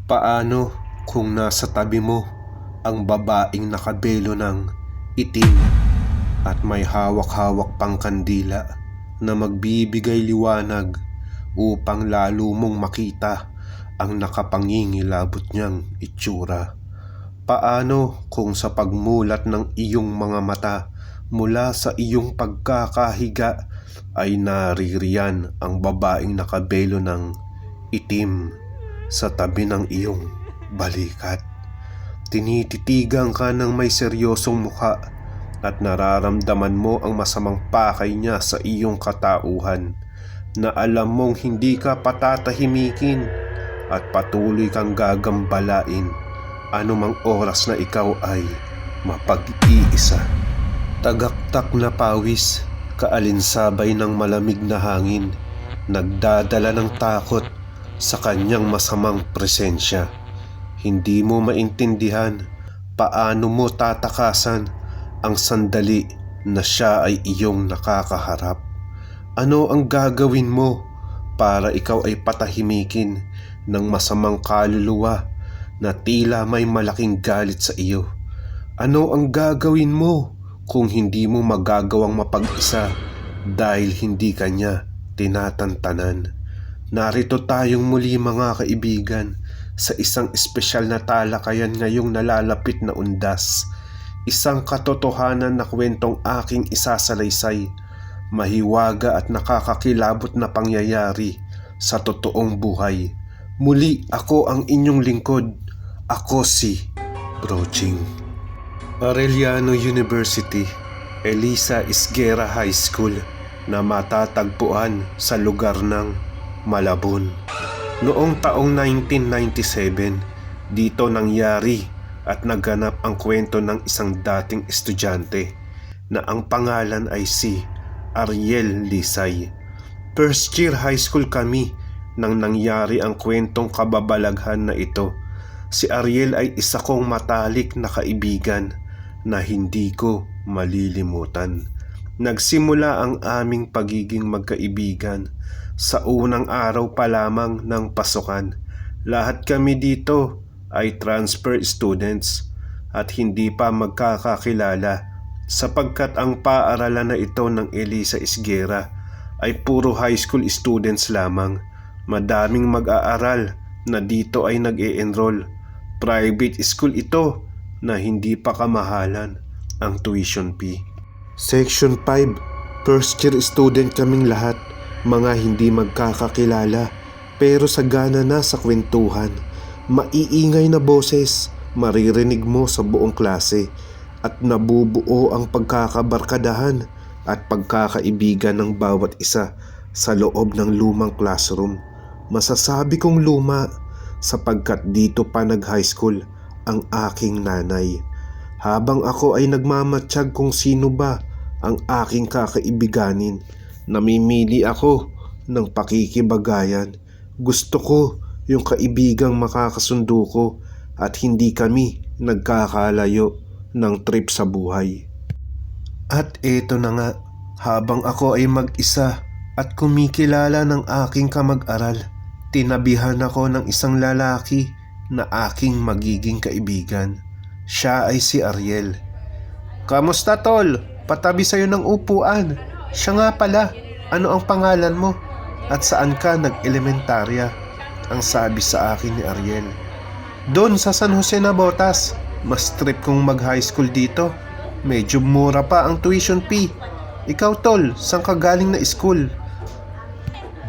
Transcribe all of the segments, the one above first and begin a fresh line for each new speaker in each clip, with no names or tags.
Paano kung nasa tabi mo ang babaeng nakabelo ng itim at may hawak-hawak pang kandila na magbibigay liwanag upang lalo mong makita ang nakapangingilabot niyang itsura? Paano kung sa pagmulat ng iyong mga mata mula sa iyong pagkakahiga ay naririyan ang babaeng nakabelo ng itim sa tabi ng iyong balikat? Tinititigan ka ng may seryosong mukha at nararamdaman mo ang masamang pakay niya sa iyong katauhan, na alam mong hindi ka patatahimikin at patuloy kang gagambalain anumang oras na ikaw ay mapag-iisa. Tagaktak na pawis, kaalinsabay ng malamig na hangin, nagdadala ng takot sa kanyang masamang presensya. Hindi mo maintindihan paano mo tatakasan ang sandali na siya ay iyong nakakaharap. Ano ang gagawin mo para ikaw ay patahimikin ng masamang kaluluwa na tila may malaking galit sa iyo? Ano ang gagawin mo kung hindi mo magagawang mapag-isa dahil hindi kanya tinatantanan? Narito tayong muli mga kaibigan sa isang espesyal na talakayan ngayong nalalapit na undas. Isang katotohanan na kwentong aking isasalaysay, mahiwaga at nakakakilabot na pangyayari sa totoong buhay. Muli ako ang inyong lingkod. Ako si Broching. Arellano University, Elisa Isguera High School na matatagpuan sa lugar ng Malabon. Noong taong 1997, dito nangyari at naganap ang kwento ng isang dating estudyante na ang pangalan ay si Ariel Lisay. First year high school kami nang nangyari ang kwentong kababalaghan na ito. Si Ariel ay isa kong matalik na kaibigan na hindi ko malilimutan. Nagsimula ang aming pagiging magkaibigan sa unang araw pa lamang ng pasukan. Lahat kami dito ay transfer students at hindi pa magkakakilala sapagkat ang paaralan na ito ng Elisa Isguera ay puro high school students lamang. Madaming mag-aaral na dito ay nag-e-enroll. Private school ito na hindi pa kamahalan ang tuition fee. Section 5, first year student kaming lahat, mga hindi magkakakilala pero sagana na sa kwentuhan. Maiingay na boses maririnig mo sa buong klase at nabubuo ang pagkakabarkadahan at pagkakaibigan ng bawat isa sa loob ng lumang classroom. Masasabi kong luma sapagkat dito pa nag-high school ang aking nanay. Habang ako ay nagmamatsyag kung sino ba ang aking kakaibiganin, namimili ako ng pakikibagayan. Gusto ko yung kaibigang makakasundo ko at hindi kami nagkakalayo ng trip sa buhay. At eto na nga, habang ako ay mag-isa at kumikilala ng aking kamag-aral, tinabihan ako ng isang lalaki na aking magiging kaibigan. Siya ay si Ariel. "Kamusta tol? Patabi sa'yo ng upuan. Siya nga pala, ano ang pangalan mo? At saan ka nag-elementarya?" ang sabi sa akin ni Ariel. "Doon sa San Jose Navotas. Mas trip kong mag-high school dito. Medyo mura pa ang tuition fee. Ikaw tol, saan ka galing na school?"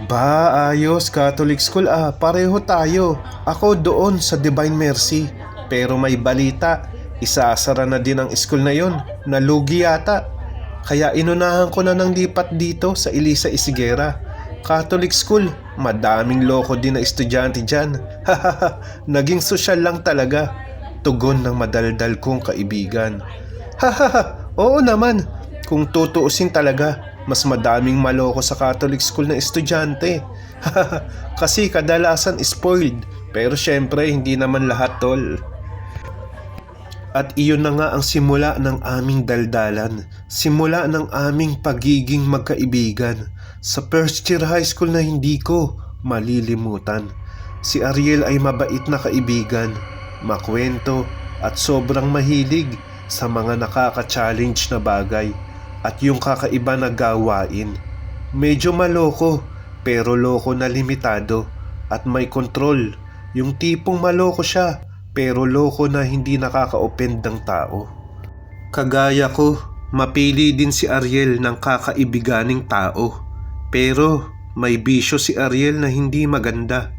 "Ba, ayos, Catholic school pareho tayo. Ako doon sa Divine Mercy. Pero may balita, isasara na din ang school na yon, nalugi yata. Kaya inunahan ko na ng lipat dito sa Elisa Isguera. Catholic school, madaming loko din na estudyante dyan." "Naging sosyal lang talaga," tugon ng madaldal kong kaibigan. "Oo naman, kung tutuusin talaga, mas madaming maloko sa Catholic school na estudyante." "Kasi kadalasan spoiled, pero syempre hindi naman lahat tol." At iyon na nga ang simula ng aming daldalan, simula ng aming pagiging magkaibigan sa first year high school na hindi ko malilimutan. Si Ariel ay mabait na kaibigan, makwento at sobrang mahilig sa mga nakaka-challenge na bagay at yung kakaiba na gawain. Medyo maloko pero loko na limitado at may kontrol. Yung tipong maloko siya pero loko na hindi nakaka-offend ng tao. Kagaya ko, mapili din si Ariel ng kakaibiganing tao. Pero may bisyo si Ariel na hindi maganda.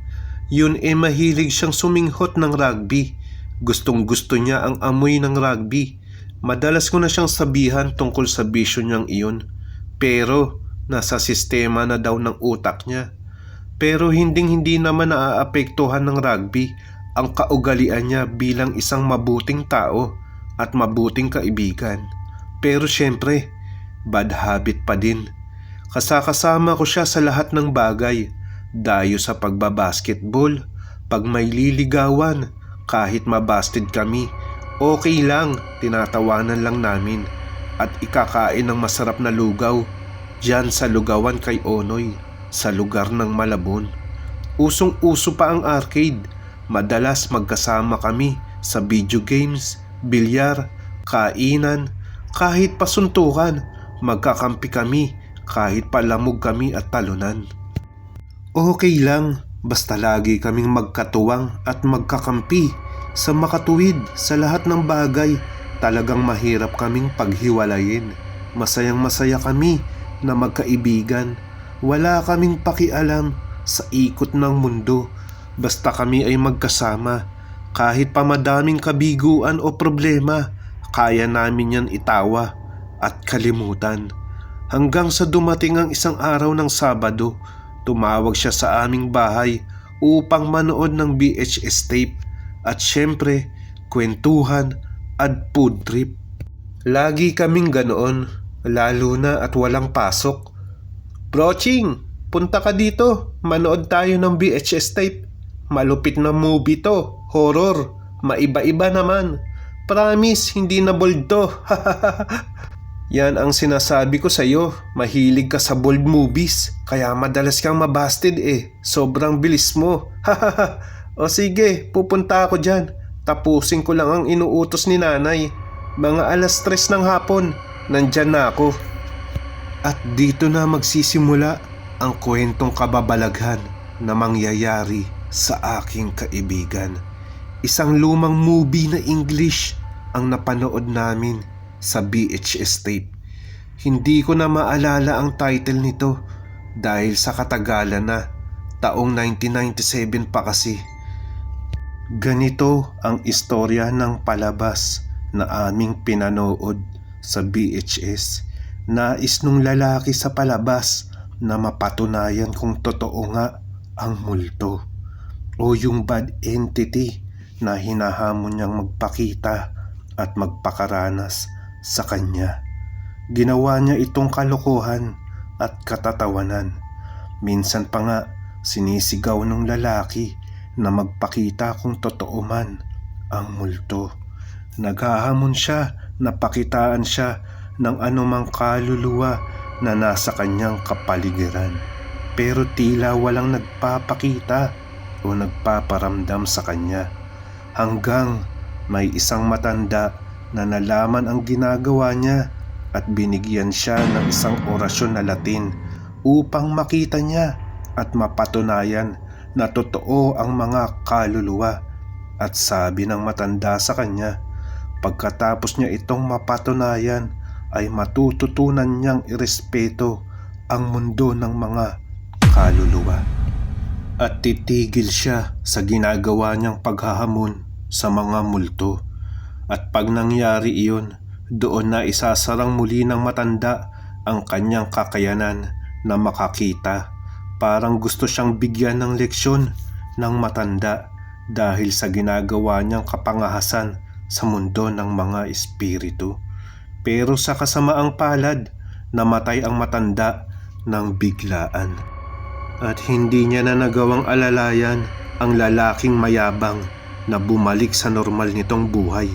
Yun mahilig siyang suminghot ng rugby. Gustong gusto niya ang amoy ng rugby. Madalas ko na siyang sabihan tungkol sa bisyo niyang iyon. Pero nasa sistema na daw ng utak niya. Pero hindi naman naaapektuhan ng rugby ang kaugalian niya bilang isang mabuting tao at mabuting kaibigan. Pero syempre, bad habit pa din. Kasama ko siya sa lahat ng bagay. Dayo sa pagbabasketball, pag may liligawan, kahit mabasted kami, okay lang, tinatawanan lang namin. At ikakain ng masarap na lugaw, diyan sa lugawan kay Onoy, sa lugar ng Malabon. Usong-uso pa ang arcade. Madalas magkasama kami sa video games, bilyar, kainan, kahit pasuntukan, magkakampi kami kahit palamog kami at talunan. Okay lang, basta lagi kaming magkatuwang at magkakampi sa makatuwid sa lahat ng bagay. Talagang mahirap kaming paghiwalayin. Masayang masaya kami na magkaibigan. Wala kaming pakialam sa ikot ng mundo. Basta kami ay magkasama. Kahit pa madaming kabiguan o problema, kaya namin yan itawa at kalimutan. Hanggang sa dumating ang isang araw ng Sabado, tumawag siya sa aming bahay upang manood ng VHS tape at syempre, kwentuhan at food trip. Lagi kaming ganoon, lalo na at walang pasok. Broching, punta ka dito, manood tayo ng VHS tape. Malupit na movie to, horror, maiba-iba naman. Promise, hindi na bold to. Yan ang sinasabi ko sa'yo, mahilig ka sa bold movies, kaya madalas kang mabasted sobrang bilis mo. O sige, pupunta ako dyan, tapusin ko lang ang inuutos ni nanay. Mga 3:00 ng hapon, nandyan na ako. At dito na magsisimula ang kwentong kababalaghan na mangyayari sa aking kaibigan. Isang lumang movie na English ang napanood namin sa VHS tape. Hindi ko na maalala ang title nito dahil sa katagalan na, taong 1997 pa kasi. Ganito ang istorya ng palabas na aming pinanood sa VHS. Nais nung lalaki sa palabas na mapatunayan kung totoo nga ang multo o yung bad entity na hinahamon niyang magpakita at magpakaranas sa kanya. Ginawa niya itong kalokohan at katatawanan. Minsan pa nga sinisigaw ng lalaki na magpakita kung totoo man ang multo. Naghahamon siya na pakitaan siya ng anumang kaluluwa na nasa kanyang kapaligiran. Pero tila walang nagpapakita o nagpaparamdam sa kanya. Hanggang may isang matanda na nalaman ang ginagawa niya at binigyan siya ng isang orasyon na Latin upang makita niya at mapatunayan na totoo ang mga kaluluwa. At sabi ng matanda sa kanya, pagkatapos niya itong mapatunayan ay matututunan niyang irespeto ang mundo ng mga kaluluwa. At titigil siya sa ginagawa niyang paghahamon sa mga multo. At pag nangyari iyon, doon na isasarang muli ng matanda ang kanyang kakayanan na makakita. Parang gusto siyang bigyan ng leksyon ng matanda dahil sa ginagawa niyang kapangahasan sa mundo ng mga espiritu. Pero sa kasamaang palad, namatay ang matanda ng biglaan. At hindi niya na nagawang alalayan ang lalaking mayabang na bumalik sa normal nitong buhay.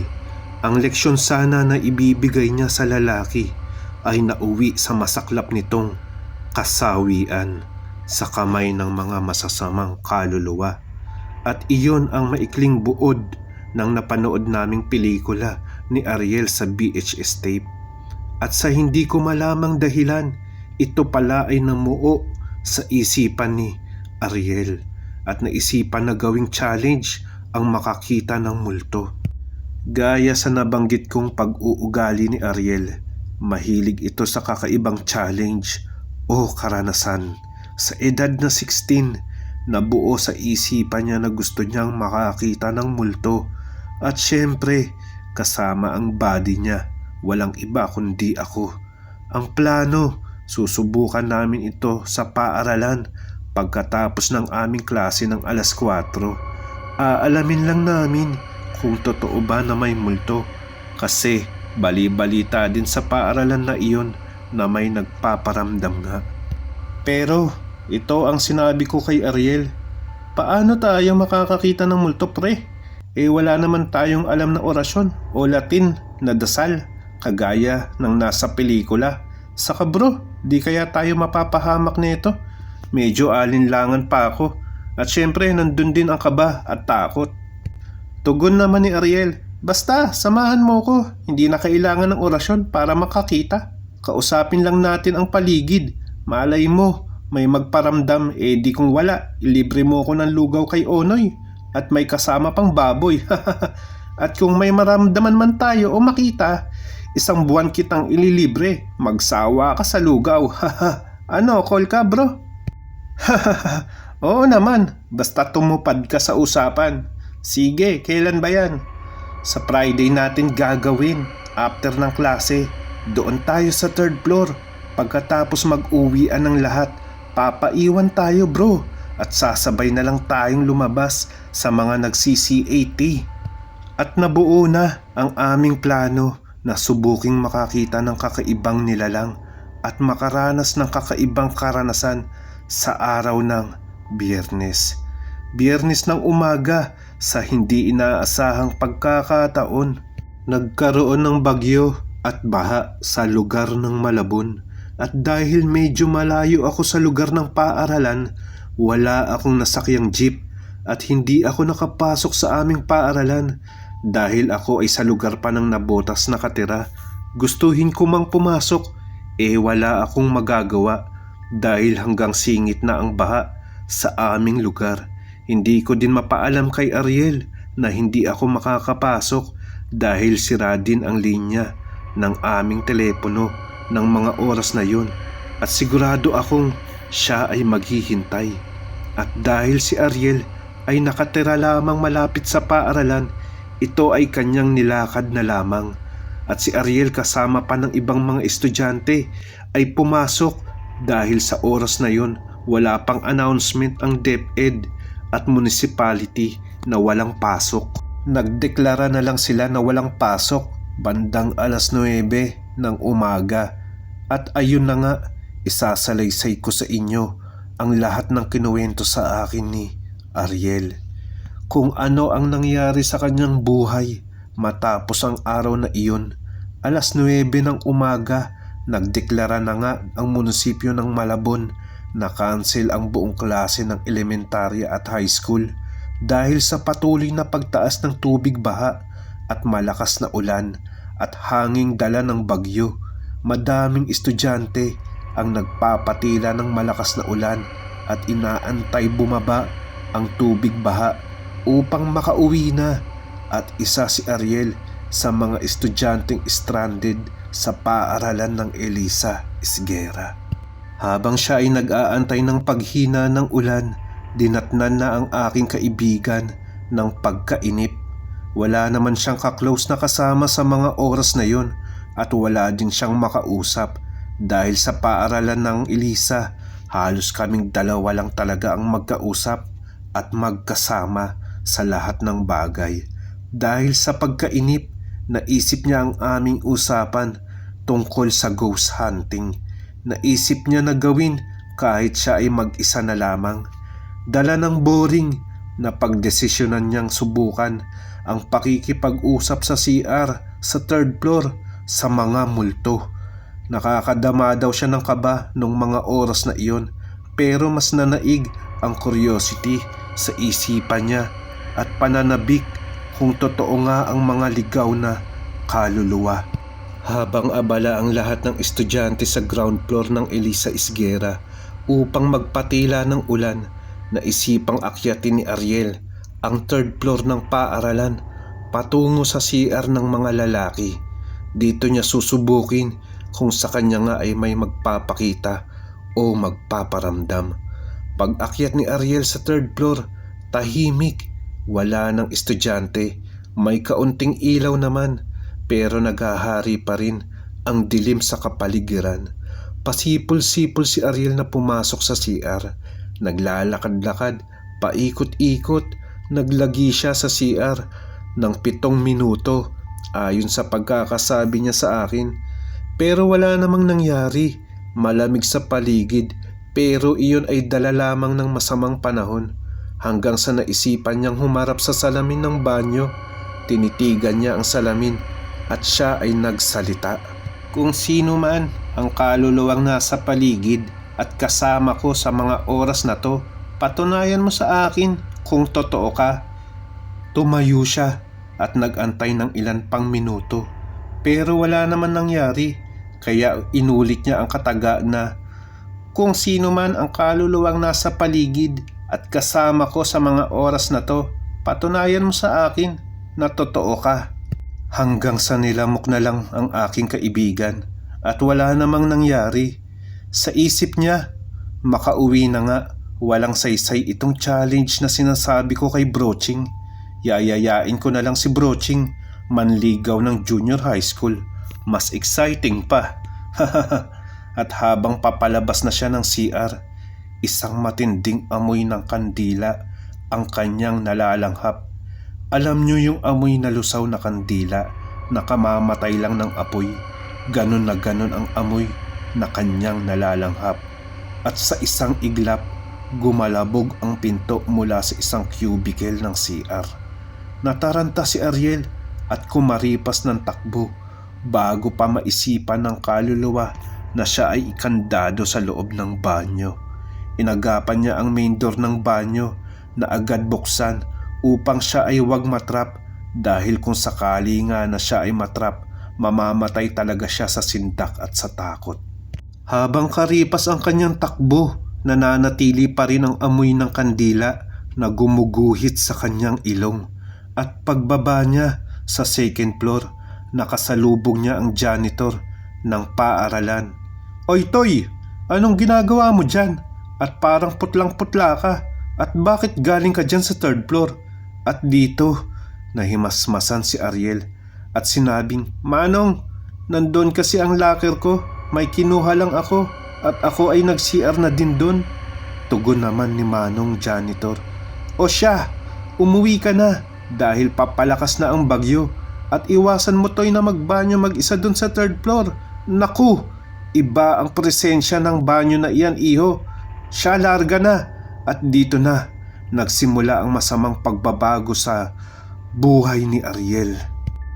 Ang leksyon sana na ibibigay niya sa lalaki ay nauwi sa masaklap nitong kasawian sa kamay ng mga masasamang kaluluwa. At iyon ang maikling buod ng napanood naming pelikula ni Ariel sa VHS tape. At sa hindi ko malamang dahilan, ito pala ay namuo sa isipan ni Ariel at naisipan na gawing challenge ang makakita ng multo. Gaya sa nabanggit kong pag-uugali ni Ariel, mahilig ito sa kakaibang challenge o karanasan. Sa edad na 16, nabuo sa isipan niya na gusto niyang makakita ng multo at syempre kasama ang body niya, walang iba kundi ako. Ang plano, susubukan namin ito sa paaralan pagkatapos ng aming klase ng alas 4. Aalamin lang namin kung totoo ba na may multo kasi bali-balita din sa paaralan na iyon na may nagpaparamdam nga. Pero ito ang sinabi ko kay Ariel, paano tayo makakakita ng multo pre? Wala naman tayong alam na orasyon o Latin na dasal kagaya ng nasa pelikula. Saka bro, di kaya tayo mapapahamak nito? Medyo alinlangan pa ako at syempre nandun din ang kaba at takot. Tugon naman ni Ariel, basta samahan mo ko, hindi na kailangan ng orasyon para makakita. Kausapin lang natin ang paligid, malay mo may magparamdam, di kung wala, ilibre mo ko ng lugaw kay Onoy at may kasama pang baboy. At kung may maramdaman man tayo o makita, 1 buwan kitang ililibre, magsawa ka sa lugaw. Ano, call ka bro? Oo naman, basta tumupad ka sa usapan. Sige, kailan ba yan? Sa Friday natin gagawin, after ng klase. Doon tayo sa 3rd floor. Pagkatapos mag-uwian ng lahat, papaiwan tayo bro at sasabay na lang tayong lumabas sa mga nagsi-CAT. At nabuo na ang aming plano na subuking makakita ng kakaibang nilalang at makaranas ng kakaibang karanasan sa araw ng Biyernes. Biyernes ng umaga sa hindi inaasahang pagkakataon, nagkaroon ng bagyo at baha sa lugar ng Malabon. At dahil medyo malayo ako sa lugar ng paaralan, wala akong nasakyang jeep at hindi ako nakapasok sa aming paaralan dahil ako ay sa lugar pa ng nabotas nakatira. Gustuhin ko mang pumasok, wala akong magagawa dahil hanggang singit na ang baha sa aming lugar. Hindi ko din mapaalam kay Ariel na hindi ako makakapasok dahil sira din ang linya ng aming telepono ng mga oras na yun at sigurado akong siya ay maghihintay. At dahil si Ariel ay nakatira lamang malapit sa paaralan, ito ay kanyang nilakad na lamang. At si Ariel kasama pa ng ibang mga estudyante ay pumasok dahil sa oras na yun wala pang announcement ang DepEd at municipality na walang pasok. Nagdeklara na lang sila na walang pasok bandang alas 9 ng umaga. At ayun na nga, isasalaysay ko sa inyo ang lahat ng kinuwento sa akin ni Ariel. Kung ano ang nangyari sa kanyang buhay matapos ang araw na iyon. Alas 9 ng umaga, nagdeklara na nga ang munisipyo ng Malabon na cancel ang buong klase ng elementarya at high school dahil sa patuloy na pagtaas ng tubig baha at malakas na ulan at hanging dala ng bagyo. Madaming estudyante ang nagpapatila ng malakas na ulan at inaantay bumaba ang tubig baha upang makauwi na. At isa si Ariel sa mga estudyanteng stranded sa paaralan ng Elisa Esguera. Habang siya ay nag-aantay ng paghina ng ulan, dinatnan na ang aking kaibigan ng pagkainip. Wala naman siyang kaklose na kasama sa mga oras na yon at wala din siyang makausap dahil sa paaralan ng Elisa, halos kaming dalawa lang talaga ang magkausap at magkasama sa lahat ng bagay. Dahil sa pagkainip, naisip niya ang aming usapan tungkol sa ghost hunting. Naisip niya na gawin kahit siya ay mag-isa na lamang. Dala ng boring na pagdesisyonan niyang subukan ang pakikipag-usap sa CR sa 3rd floor sa mga multo. Nakakadama daw siya ng kaba nung mga oras na iyon, pero mas nanaig ang curiosity sa isipan niya at pananabik kung totoo nga ang mga ligaw na kaluluwa. Habang abala ang lahat ng estudyante sa ground floor ng Elisa Isguera upang magpatila ng ulan, naisipang akyatin ni Ariel ang third floor ng paaralan patungo sa CR ng mga lalaki. Dito niya susubukin kung sa kanya nga ay may magpapakita o magpaparamdam. Pag-akyat ni Ariel sa third floor, tahimik, wala ng estudyante, may kaunting ilaw naman, pero naghahari pa rin ang dilim sa kapaligiran. Pasipol-sipol si Ariel na pumasok sa CR. Naglalakad-lakad, paikot-ikot, naglagi siya sa CR ng 7 minuto ayon sa pagkakasabi niya sa akin. Pero wala namang nangyari. Malamig sa paligid, pero iyon ay dala lamang ng masamang panahon. Hanggang sa naisipan niyang humarap sa salamin ng banyo. Tinitigan niya ang salamin at siya ay nagsalita. Kung sino man ang kaluluwang nasa paligid at kasama ko sa mga oras na to, patunayan mo sa akin kung totoo ka. Tumayo siya at nag-antay ng ilan pang minuto, pero wala naman nangyari. Kaya inulit niya ang kataga na, kung sino man ang kaluluwang nasa paligid at kasama ko sa mga oras na to, patunayan mo sa akin na totoo ka. Hanggang sa nilamok na lang ang aking kaibigan at wala namang nangyari. Sa isip niya, makauwi na nga, walang saysay itong challenge na sinasabi ko kay Broching. Yayayain ko na lang si Broching manligaw ng junior high school. Mas exciting pa. At habang papalabas na siya ng CR, isang matinding amoy ng kandila ang kanyang nalalanghap. Alam niyo yung amoy na lusaw na kandila na kamamatay lang ng apoy. Ganon na ganon ang amoy na kanyang nalalanghap. At sa isang iglap, gumalabog ang pinto mula sa isang cubicle ng CR. Nataranta si Ariel at kumaripas ng takbo bago pa maisipan ng kaluluwa na siya ay ikandado sa loob ng banyo. Inagapan niya ang main door ng banyo na agad buksan upang siya ay huwag matrap, dahil kung sakali nga na siya ay matrap, mamamatay talaga siya sa sindak at sa takot. Habang karipas ang kanyang takbo, nananatili pa rin ang amoy ng kandila na gumuguhit sa kanyang ilong. At pagbaba niya sa second floor, nakasalubong niya ang janitor ng paaralan. Oy Toy, anong ginagawa mo dyan? At parang putlang-putla ka. At bakit galing ka dyan sa third floor? At dito, nahimasmasan si Ariel at sinabing, Manong, nandun kasi ang locker ko. May kinuha lang ako at ako ay nag-CR na din dun. Tugon naman ni Manong janitor. O siya, umuwi ka na dahil papalakas na ang bagyo. At iwasan mo Toy na magbanyo mag-isa dun sa third floor. Naku, iba ang presensya ng banyo na iyan, iho. Siya, larga na. At dito na, nagsimula ang masamang pagbabago sa buhay ni Ariel.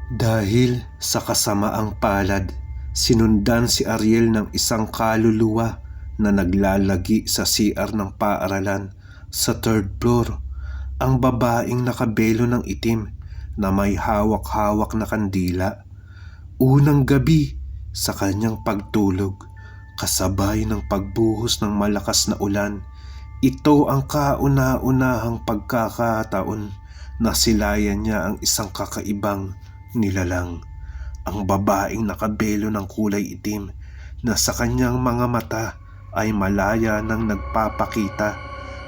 Dahil sa kasamaang palad, sinundan si Ariel ng isang kaluluwa na naglalagi sa CR ng paaralan sa third floor. Ang babaeng nakabelo ng itim na may hawak-hawak na kandila. Unang gabi sa kanyang pagtulog, kasabay ng pagbuhos ng malakas na ulan, ito ang kauna-unahang pagkakataon na silayan niya ang isang kakaibang nilalang. Ang babaeng nakabelo ng kulay itim na sa kanyang mga mata ay malaya nang nagpapakita.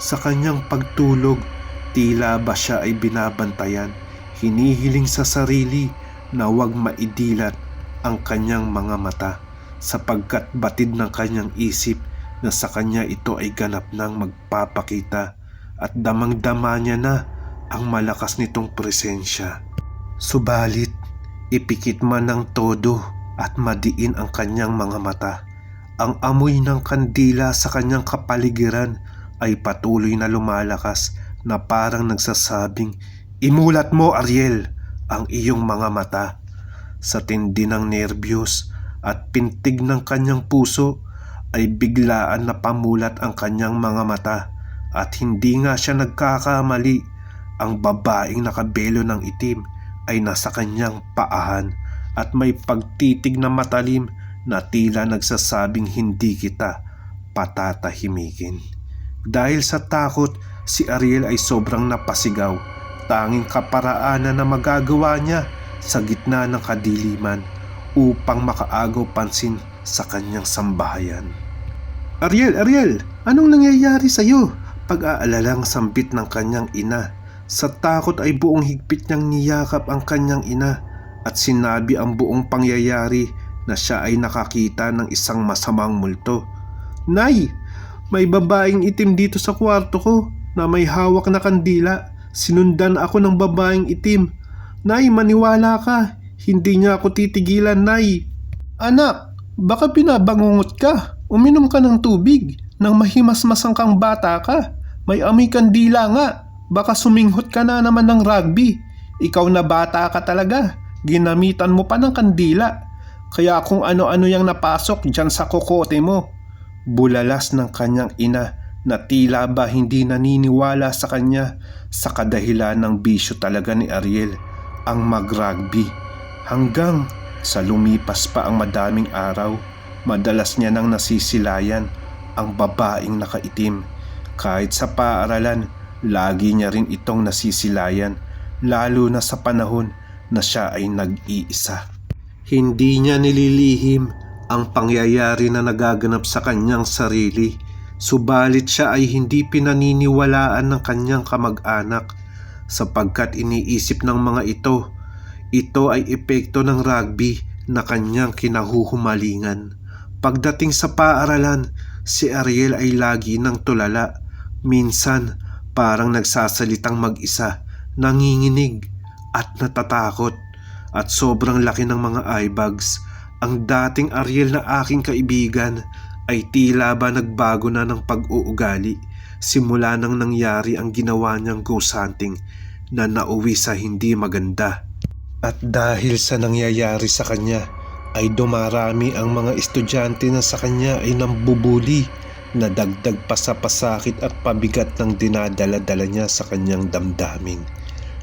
Sa kanyang pagtulog, tila ba siya ay binabantayan. Hinihiling sa sarili na huwag maidilat ang kanyang mga mata, sapagkat batid ng kanyang isip na sa kanya ito ay ganap nang magpapakita, at damang-dama niya na ang malakas nitong presensya. Subalit, ipikit man ng todo at madiin ang kanyang mga mata, ang amoy ng kandila sa kanyang kapaligiran ay patuloy na lumalakas na parang nagsasabing, Imulat mo, Ariel, ang iyong mga mata. Sa tindi ng nerbiyos at pintig ng kanyang puso ay biglaan na pamulat ang kanyang mga mata At hindi nga siya nagkakamali. Ang babaeng nakabelo ng itim ay nasa kanyang paahan at may pagtitig na matalim na tila nagsasabing hindi kita patatahimikin. Dahil sa takot, si Ariel ay sobrang napasigaw. Tanging kaparaanan na magagawa niya sa gitna ng kadiliman upang makaagaw pansin sa kanyang sambahayan. Ariel, anong nangyayari sa'yo? Pag-aalalang sambit ng kanyang ina. Sa takot ay buong higpit niyang niyakap ang kanyang ina at sinabi ang buong pangyayari na siya ay nakakita ng isang masamang multo. Nay, may babaeng itim dito sa kwarto ko na may hawak na kandila. Sinundan ako ng babaeng itim. Nay, maniwala ka. Hindi niya ako titigilan, Nay. Anak, baka binabangungot ka. Uminom ka ng tubig. Nang mahimasmasang kang bata ka. May amoy kandila nga. Baka suminghot ka na naman ng rugby. Ikaw na bata ka talaga. Ginamitan mo pa ng kandila. Kaya kung ano-ano yang napasok dyan sa kokote mo. Bulalas ng kanyang ina na tila ba hindi naniniwala sa kanya sa kadahilan ng bisyo talaga ni Ariel ang mag-rugby. Hanggang sa lumipas pa ang madaming araw, madalas niya nang nasisilayan ang babaeng nakaitim. Kahit sa paaralan, lagi niya rin itong nasisilayan, lalo na sa panahon na siya ay nag-iisa. Hindi niya nililihim ang pangyayari na nagaganap sa kanyang sarili, subalit siya ay hindi pinaniniwalaan ng kanyang kamag-anak sapagkat iniisip ng mga ito ay epekto ng rugby na kanyang kinahuhumalingan. Pagdating sa paaralan, si Ariel ay lagi nang tulala. Minsan, parang nagsasalitang mag-isa, nanginginig at natatakot. At sobrang laki ng mga eyebags. Ang dating Ariel na aking kaibigan ay tila ba nagbago na ng pag-uugali simula nang nangyari ang ginawa niyang ghost hunting na nauwi sa hindi maganda. At dahil sa nangyayari sa kanya ay dumarami ang mga estudyante na sa kanya ay nambubuli na dagdag pa sa pasakit at pabigat ng dinadala-dala niya sa kanyang damdamin.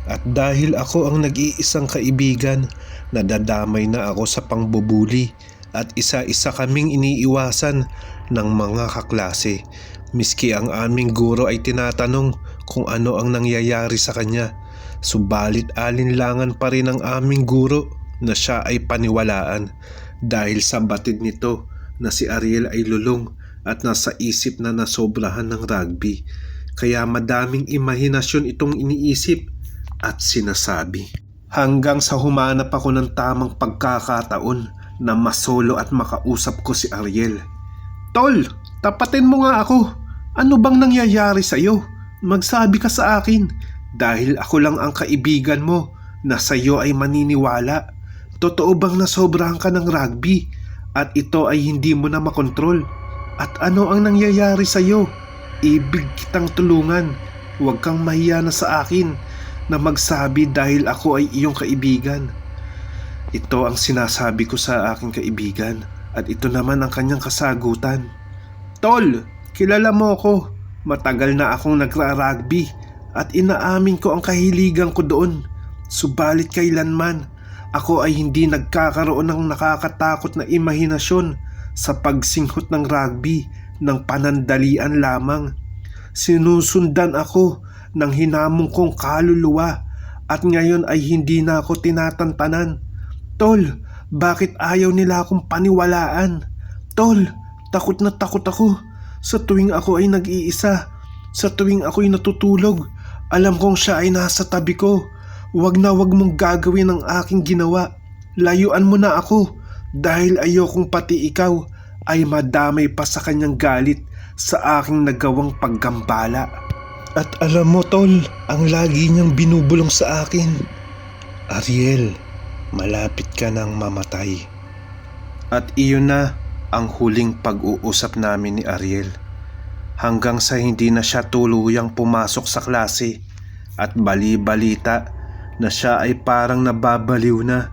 At dahil ako ang nag-iisang kaibigan, nadadamay na ako sa pangbubuli at isa-isa kaming iniiwasan ng mga kaklase. Miski ang aming guro ay tinatanong kung ano ang nangyayari sa kanya. Subalit alinlangan pa rin ang aming guro na siya ay paniwalaan dahil sa batid nito na si Ariel ay lulong at nasa isip na nasobrahan ng rugby. Kaya madaming imahinasyon itong iniisip at sinasabi. Hanggang sa humanap ako ng tamang pagkakataon na masolo at makausap ko si Ariel. Tol, tapatin mo nga ako. Ano bang nangyayari sa'yo? Magsabi ka sa akin dahil ako lang ang kaibigan mo na sa'yo ay maniniwala. Totoo bang nasobrahan ka ng rugby at ito ay hindi mo na makontrol? At ano ang nangyayari sa'yo? Ibig kitang tulungan. Huwag kang mahiya na sa akin na magsabi dahil ako ay iyong kaibigan. Ito ang sinasabi ko sa aking kaibigan at ito naman ang kanyang kasagutan. Tol, kilala mo ko. Matagal na akong nagra-rugby at inaamin ko ang kahiligan ko doon. Subalit kailanman ako ay hindi nagkakaroon ng nakakatakot na imahinasyon sa pagsinghot ng rugby ng panandalian lamang. Sinusundan ako ng hinamong kong kaluluwa at ngayon ay hindi na ako tinatantanan. Tol, bakit ayaw nila akong paniwalaan? Tol, takot na takot ako sa tuwing ako ay nag-iisa. Sa tuwing ako'y natutulog, alam kong siya ay nasa tabi ko. Wag na wag mong gagawin ang aking ginawa. Layuan mo na ako dahil ayokong pati ikaw ay madamay pa sa kanyang galit sa aking nagawang paggambala. At alam mo tol, ang lagi niyang binubulong sa akin, Ariel, malapit ka nang mamatay. At iyon na ang huling pag-uusap namin ni Ariel. Hanggang sa hindi na siya tuluyang pumasok sa klase at bali-balita na siya ay parang nababaliw na.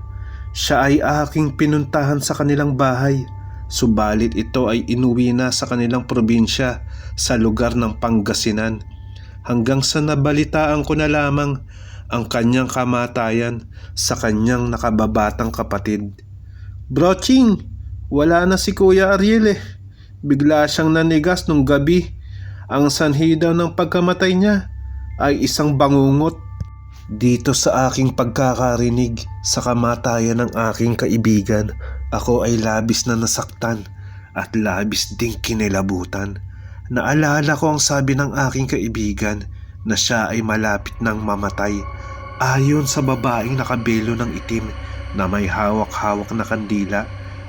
Siya ay aking pinuntahan sa kanilang bahay. Subalit ito ay inuwi na sa kanilang probinsya sa lugar ng Pangasinan. Hanggang sa nabalitaan ko na lamang ang kanyang kamatayan sa kanyang nakababatang kapatid. Broching, wala na si Kuya Ariel eh. Bigla siyang nanigas nung gabi. Ang sanhi daw ng pagkamatay niya ay isang bangungot. Dito sa aking pagkakarinig sa kamatayan ng aking kaibigan, ako ay labis na nasaktan at labis ding kinilabutan. Naalala ko ang sabi ng aking kaibigan na siya ay malapit nang mamatay ayon sa babaeng nakabelo ng itim na may hawak-hawak na kandila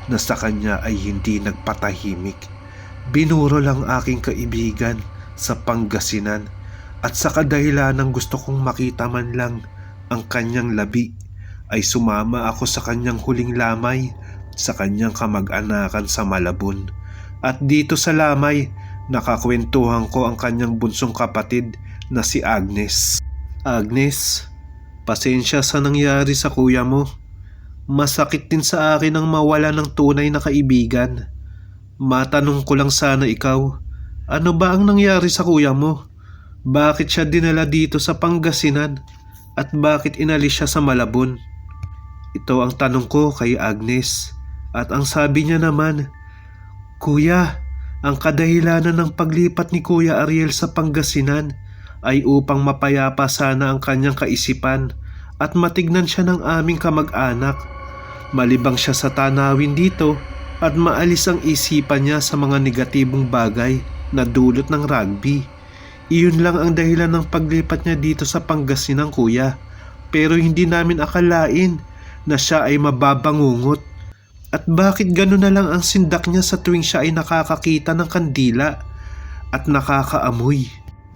na sa kanya ay hindi nagpatahimik. Binuro lang aking kaibigan sa Pangasinan at sa kadahilan ng gusto kong makita man lang ang kanyang labi ay sumama ako sa kanyang huling lamay sa kanyang kamag-anakan sa Malabon. At dito sa lamay, nakakwentuhan ko ang kanyang bunsong kapatid na si Agnes. Agnes, pasensya sa nangyari sa kuya mo. Masakit din sa akin ang mawala ng tunay na kaibigan. Matanong ko lang sana ikaw, ano ba ang nangyari sa kuya mo? Bakit siya dinala dito sa Pangasinan? At bakit inalis siya sa Malabon? Ito ang tanong ko kay Agnes. At ang sabi niya naman, Kuya, ang kadahilanan ng paglipat ni Kuya Ariel sa Pangasinan ay upang mapayapa sana ang kanyang kaisipan at matignan siya ng aming kamag-anak. Malibang siya sa tanawin dito at maalis ang isipan niya sa mga negatibong bagay na dulot ng rugby. Iyon lang ang dahilan ng paglipat niya dito sa Pangasinan, kuya. Pero hindi namin akalain na siya ay mababangungot. At bakit gano'n na lang ang sindak niya sa tuwing siya ay nakakakita ng kandila at nakakaamoy.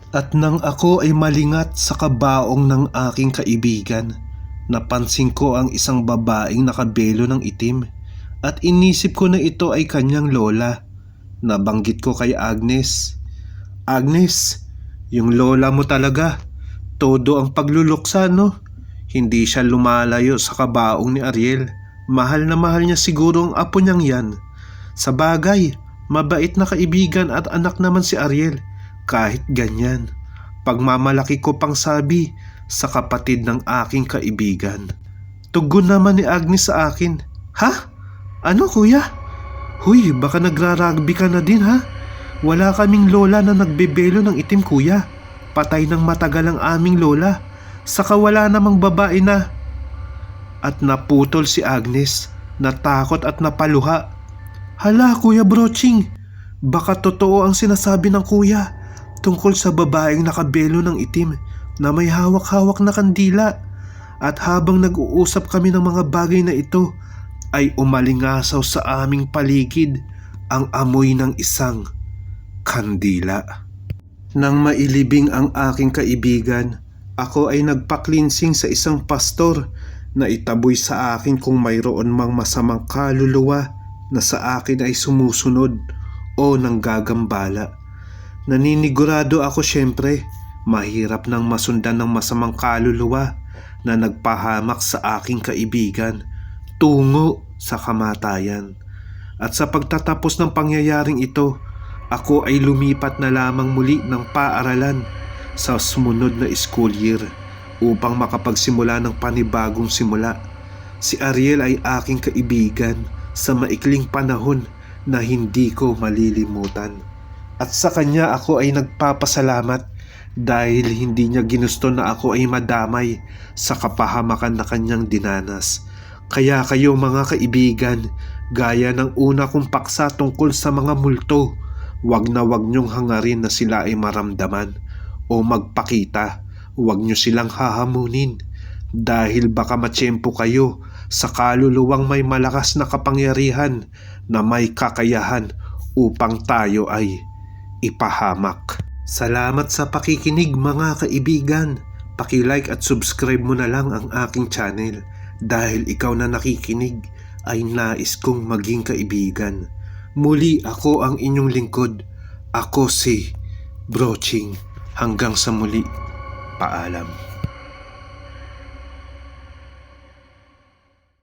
At nang ako ay malingat sa kabaong ng aking kaibigan, napansin ko ang isang babaeng nakabelo ng itim at inisip ko na ito ay kanyang lola. Nabanggit ko kay Agnes, Agnes, yung lola mo talaga, todo ang pagluluksa no? Hindi siya lumalayo sa kabaong ni Ariel. Mahal na mahal niya siguro ang apo niyang yan. Sa bagay, mabait na kaibigan at anak naman si Ariel. Kahit ganyan, pagmamalaki ko pang sabi sa kapatid ng aking kaibigan. Tugon naman ni Agnes sa akin, Ha? Ano kuya? Huy, baka nagrarugby ka na din ha? Wala kaming lola na nagbebelo ng itim kuya. Patay ng matagal ang aming lola. Saka wala namang babae na. At naputol si Agnes, natakot at napaluha. Hala kuya Broching, baka totoo ang sinasabi ng kuya tungkol sa babaeng nakabelo ng itim na may hawak-hawak na kandila. At habang nag-uusap kami ng mga bagay na ito, ay umalingasaw sa aming paligid ang amoy ng isang kandila. Nang mailibing ang aking kaibigan, ako ay nagpa-cleansing sa isang pastor na itaboy sa akin kung mayroon mang masamang kaluluwa na sa akin ay sumusunod o nanggagambala. Naninigurado ako syempre, mahirap nang masundan ng masamang kaluluwa na nagpahamak sa aking kaibigan tungo sa kamatayan. At sa pagtatapos ng pangyayaring ito, ako ay lumipat na lamang muli ng paaralan sa sumunod na school year upang makapagsimula ng panibagong simula. Si Ariel ay aking kaibigan sa maikling panahon na hindi ko malilimutan. At sa kanya ako ay nagpapasalamat dahil hindi niya ginusto na ako ay madamay sa kapahamakan na kanyang dinanas. Kaya kayo mga kaibigan, gaya ng una kong paksa tungkol sa mga multo, wag na wag niyong hangarin na sila ay maramdaman o magpakita. Wag niyo silang hahamunin dahil baka matsyempo kayo sa kaluluwang may malakas na kapangyarihan na may kakayahan upang tayo ay ipahamak. Salamat sa pakikinig mga kaibigan. Paki-like at subscribe mo na lang ang aking channel dahil ikaw na nakikinig ay nais kong maging kaibigan. Muli ako ang inyong lingkod. Ako si Broching. Hanggang sa muli. Paalam.